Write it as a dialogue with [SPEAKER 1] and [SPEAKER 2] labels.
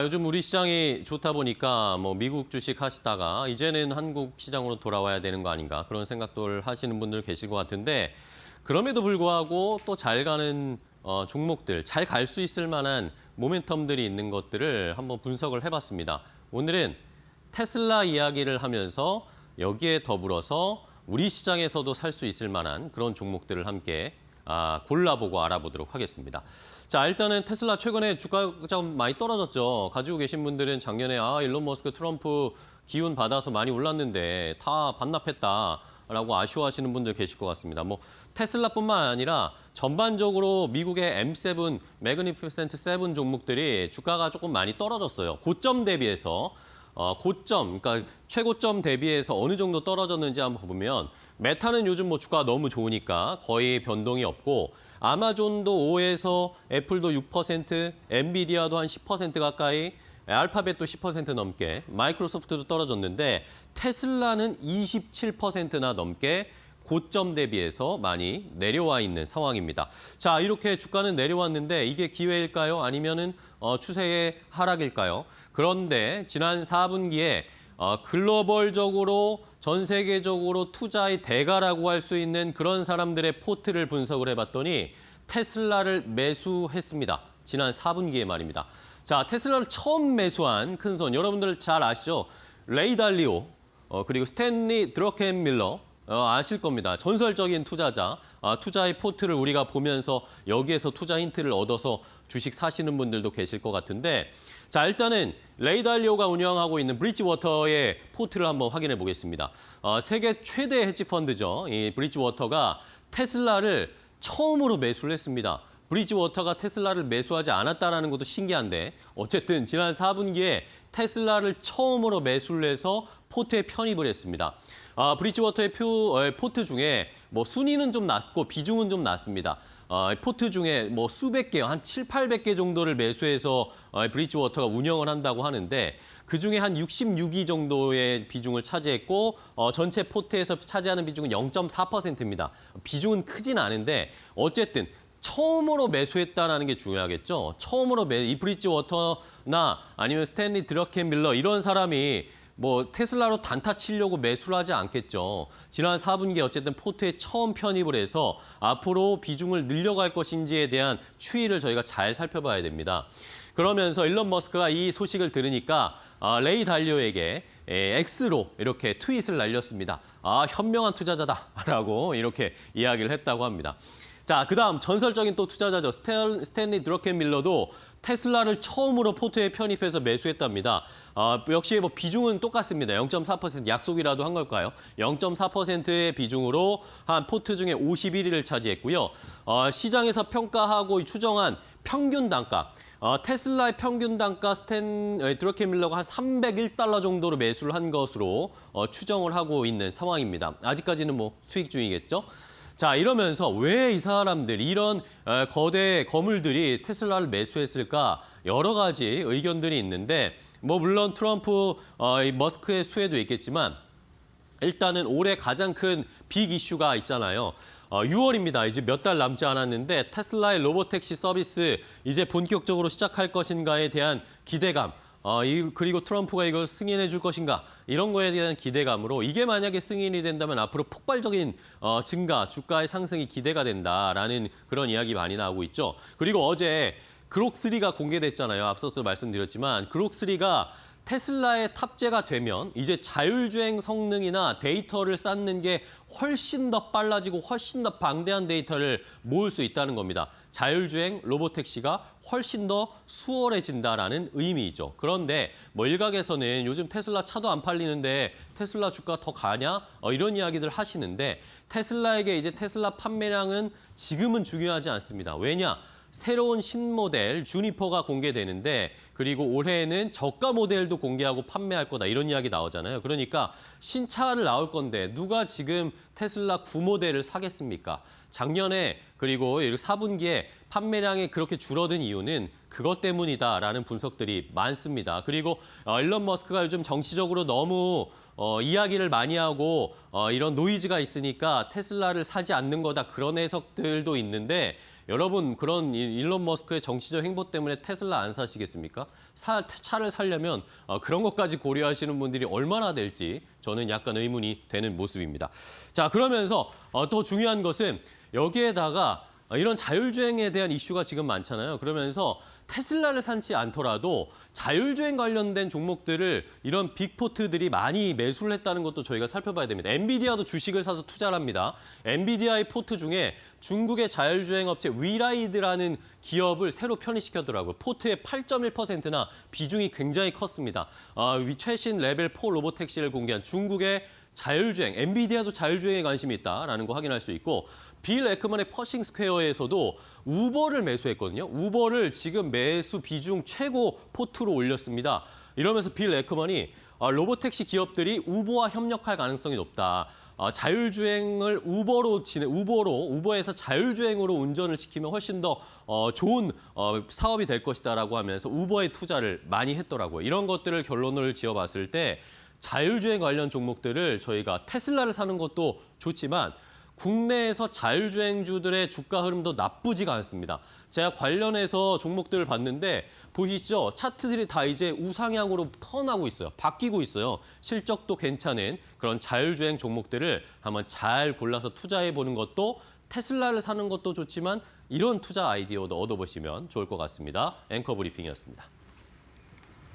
[SPEAKER 1] 요즘 우리 시장이 좋다 보니까 뭐 미국 주식 하시다가 이제는 한국 시장으로 돌아와야 되는 거 아닌가 그런 생각들 하시는 분들 계실 것 같은데 그럼에도 불구하고 또 잘 가는 종목들, 잘 갈 수 있을 만한 모멘텀들이 있는 것들을 한번 분석을 해봤습니다. 오늘은 테슬라 이야기를 하면서 여기에 더불어서 우리 시장에서도 살 수 있을 만한 그런 종목들을 함께 골라보고 알아보도록 하겠습니다. 자, 일단은 테슬라 최근에 주가가 좀 많이 떨어졌죠. 가지고 계신 분들은 작년에 일론 머스크, 트럼프 기운 받아서 많이 올랐는데 다 반납했다라고 아쉬워하시는 분들 계실 것 같습니다. 뭐 테슬라뿐만 아니라 전반적으로 미국의 M7, 매그니피센트 7 종목들이 주가가 조금 많이 떨어졌어요. 고점 대비해서. 그러니까 최고점 대비해서 어느 정도 떨어졌는지 한번 보면 메타는 요즘 뭐 주가가 너무 좋으니까 거의 변동이 없고 아마존도 5에서 애플도 6%, 엔비디아도 한 10% 가까이, 알파벳도 10% 넘게, 마이크로소프트도 떨어졌는데 테슬라는 27%나 넘게 고점 대비해서 많이 내려와 있는 상황입니다. 자, 이렇게 주가는 내려왔는데 이게 기회일까요? 아니면은 추세의 하락일까요? 그런데 지난 4분기에 글로벌적으로 전 세계적으로 투자의 대가라고 할 수 있는 그런 사람들의 포트를 분석을 해봤더니 테슬라를 매수했습니다. 지난 4분기에 말입니다. 자, 테슬라를 처음 매수한 큰손 여러분들 잘 아시죠? 레이 달리오 그리고 스탠리 드러켄밀러 아실 겁니다. 전설적인 투자자, 투자의 포트를 우리가 보면서 여기에서 투자 힌트를 얻어서 주식 사시는 분들도 계실 것 같은데 자, 일단은 레이 달리오가 운영하고 있는 브리지워터의 포트를 한번 확인해 보겠습니다. 세계 최대 헤지 펀드죠. 이 브리지워터가 테슬라를 처음으로 매수를 했습니다. 브리지워터가 테슬라를 매수하지 않았다는 것도 신기한데 어쨌든 지난 4분기에 테슬라를 처음으로 매수를 해서 포트에 편입을 했습니다. 브리지워터의 포트 중에 뭐 순위는 좀 낮고 비중은 좀 낮습니다. 포트 중에 뭐 수백 개, 한 800개 정도를 매수해서 브리지워터가 운영을 한다고 하는데 그중에 한 66위 정도의 비중을 차지했고 전체 포트에서 차지하는 비중은 0.4%입니다. 비중은 크진 않은데 어쨌든 처음으로 매수했다는 게 중요하겠죠. 처음으로 이 브리지워터나 아니면 스탠리 드러켄밀러 이런 사람이 뭐 테슬라로 단타 치려고 매수를 하지 않겠죠. 지난 4분기에 어쨌든 포트에 처음 편입을 해서 앞으로 비중을 늘려갈 것인지에 대한 추이를 저희가 잘 살펴봐야 됩니다. 그러면서 일론 머스크가 이 소식을 들으니까 레이 달리오에게 X로 이렇게 트윗을 날렸습니다. 현명한 투자자다라고 이렇게 이야기를 했다고 합니다. 자, 그다음 전설적인 또 투자자죠. 스탠리 드러켄밀러도 테슬라를 처음으로 포트에 편입해서 매수했답니다. 역시 뭐 비중은 똑같습니다. 0.4% 약속이라도 한 걸까요? 0.4%의 비중으로 한 포트 중에 51위를 차지했고요. 시장에서 평가하고 추정한 평균 단가, 테슬라의 평균 단가 드러켄밀러가 한 301달러 정도로 매수를 한 것으로 추정을 하고 있는 상황입니다. 아직까지는 뭐 수익 중이겠죠. 자, 이러면서 왜 이 사람들, 이런 거대 거물들이 테슬라를 매수했을까? 여러 가지 의견들이 있는데 뭐 물론 트럼프, 머스크의 수혜도 있겠지만 일단은 올해 가장 큰 빅 이슈가 있잖아요. 6월입니다. 이제 몇 달 남지 않았는데 테슬라의 로보택시 서비스 이제 본격적으로 시작할 것인가에 대한 기대감. 그리고 트럼프가 이걸 승인해 줄 것인가 이런 거에 대한 기대감으로 이게 만약에 승인이 된다면 앞으로 폭발적인 증가, 주가의 상승이 기대가 된다라는 그런 이야기 많이 나오고 있죠. 그리고 어제 그록3가 공개됐잖아요. 앞서서 말씀드렸지만 그록3가 테슬라에 탑재가 되면 이제 자율주행 성능이나 데이터를 쌓는 게 훨씬 더 빨라지고 훨씬 더 방대한 데이터를 모을 수 있다는 겁니다. 자율주행 로보택시가 훨씬 더 수월해진다라는 의미이죠. 그런데 뭐 일각에서는 요즘 테슬라 차도 안 팔리는데 테슬라 주가 더 가냐? 이런 이야기들 하시는데 테슬라에게 이제 테슬라 판매량은 지금은 중요하지 않습니다. 왜냐? 새로운 신모델 주니퍼가 공개되는데 그리고 올해에는 저가 모델도 공개하고 판매할 거다 이런 이야기 나오잖아요. 그러니까 신차를 나올 건데 누가 지금 테슬라 9모델을 사겠습니까? 작년에 그리고 4분기에 판매량이 그렇게 줄어든 이유는 그것 때문이다라는 분석들이 많습니다. 그리고 일론 머스크가 요즘 정치적으로 너무 이야기를 많이 하고 이런 노이즈가 있으니까 테슬라를 사지 않는 거다 그런 해석들도 있는데 여러분 그런 일론 머스크의 정치적 행보 때문에 테슬라 안 사시겠습니까? 차를 사려면 그런 것까지 고려하시는 분들이 얼마나 될지 저는 약간 의문이 되는 모습입니다. 자, 그러면서 또 중요한 것은 여기에다가 이런 자율주행에 대한 이슈가 지금 많잖아요. 그러면서 테슬라를 산지 않더라도 자율주행 관련된 종목들을 이런 빅포트들이 많이 매수를 했다는 것도 저희가 살펴봐야 됩니다. 엔비디아도 주식을 사서 투자를 합니다. 엔비디아의 포트 중에 중국의 자율주행 업체 위라이드라는 기업을 새로 편입시켰더라고요. 포트의 8.1%나 비중이 굉장히 컸습니다. 최신 레벨 4 로보택시를 공개한 중국의 자율주행, 엔비디아도 자율주행에 관심이 있다라는 거 확인할 수 있고 빌 에크먼의 퍼싱 스퀘어에서도 우버를 매수했거든요. 우버를 지금 매수 비중 최고 포트로 올렸습니다. 이러면서 빌 에크먼이 로보택시 기업들이 우버와 협력할 가능성이 높다. 자율주행을 우버에서 자율주행으로 운전을 시키면 훨씬 더 좋은 사업이 될 것이다라고 하면서 우버에 투자를 많이 했더라고요. 이런 것들을 결론을 지어봤을 때 자율주행 관련 종목들을 저희가 테슬라를 사는 것도 좋지만 국내에서 자율주행주들의 주가 흐름도 나쁘지가 않습니다. 제가 관련해서 종목들을 봤는데 보시죠. 차트들이 다 이제 우상향으로 턴하고 있어요. 바뀌고 있어요. 실적도 괜찮은 그런 자율주행 종목들을 한번 잘 골라서 투자해보는 것도 테슬라를 사는 것도 좋지만 이런 투자 아이디어도 얻어보시면 좋을 것 같습니다. 앵커 브리핑이었습니다.